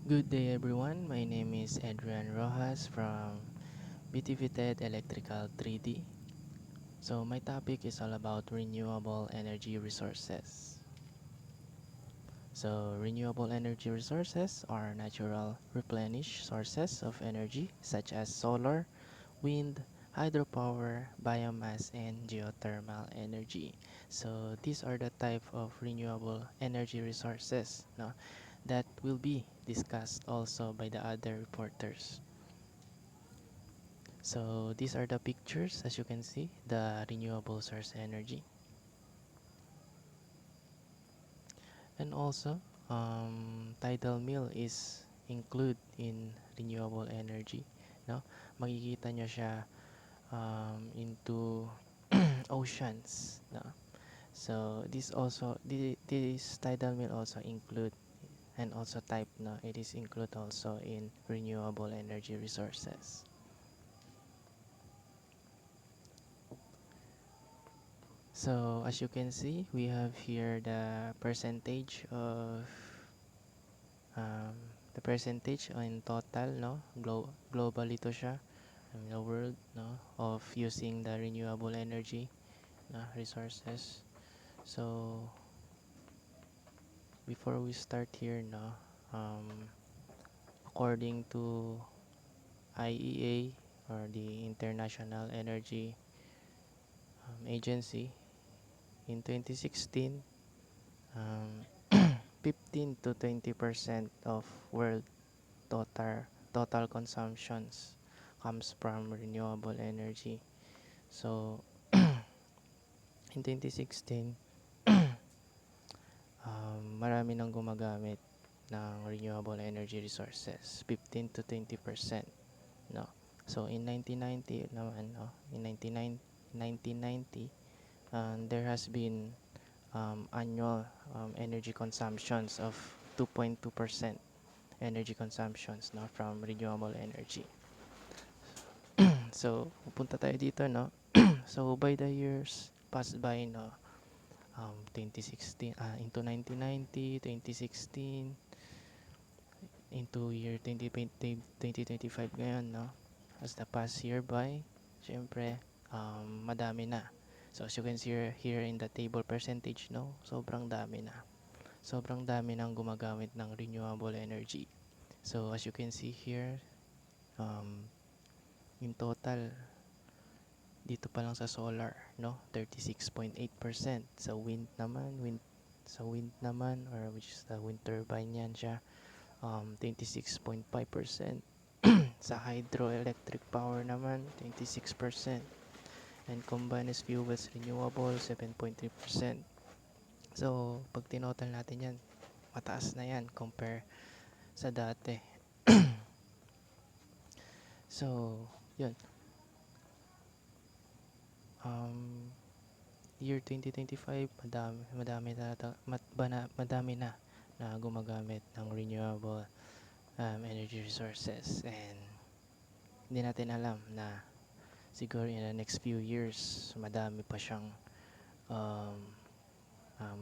Good day everyone, my name is Adrian Rojas from BTVTED Electrical 3D. So my topic is all about renewable energy resources. So renewable energy resources are natural replenish sources of energy such as solar, wind, hydropower, biomass, and geothermal energy. So these are the type of renewable energy resources that will be discussed also by the other reporters. So these are the pictures, as you can see, the renewable source energy. And also, tidal mill is included in renewable energy. No? Makikita nyo siya into oceans. No? So this tidal mill also include and also type it is include also in renewable energy resources. So as you can see, we have here um, the percentage in total, globally to siya, in the world, of using the renewable energy resources. So before we start here, according to IEA, or the International Energy Agency, in 2016, um, 15 to 20% of world total consumptions comes from renewable energy. So in 2016, marami nang gumagamit ng renewable energy resources, 15 to 20%, no. So in 1990 naman, in 1990, there has been annual energy consumptions of 2.2% energy consumptions from renewable energy. So pupunta tayo dito, so by the years passed by, 2016, into 1990, 2016, into year 2025 ngayon, as the past year by, syempre, madami na. So as you can see here in the table percentage, sobrang dami na. Sobrang dami nang gumagamit ng renewable energy. So as you can see here, in total, dito pa lang sa solar, 36.8%. Sa wind naman, or which is the wind turbine yan siya, 26.5%. Sa hydroelectric power naman, 26%. And combined fuels renewable, 7.3%. So, pag tinotal natin yan, mataas na yan compare sa dati. So, yun. Year 2025, madami na gumagamit ng renewable energy resources, and hindi natin alam na siguro in the next few years madami pa siyang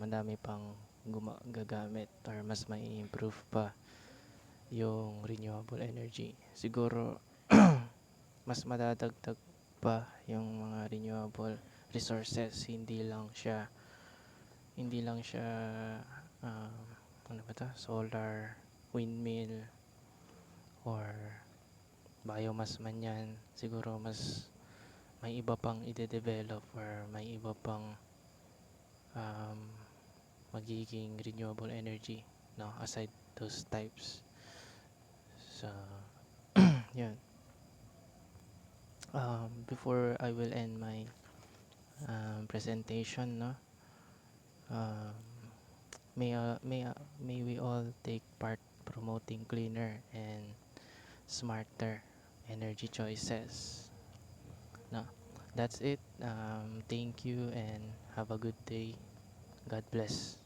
madami pang gagamit, or mas may improve pa yung renewable energy. Siguro mas madadagdag pa yung mga renewable resources, hindi lang siya solar, windmill, or biomass man yan. Siguro mas may iba pang ide-develop, or may iba pang magiging renewable energy, aside those types. So yun. Before I will end my presentation, um, may we all take part promoting cleaner and smarter energy choices. No, that's it. Thank you and have a good day. God bless.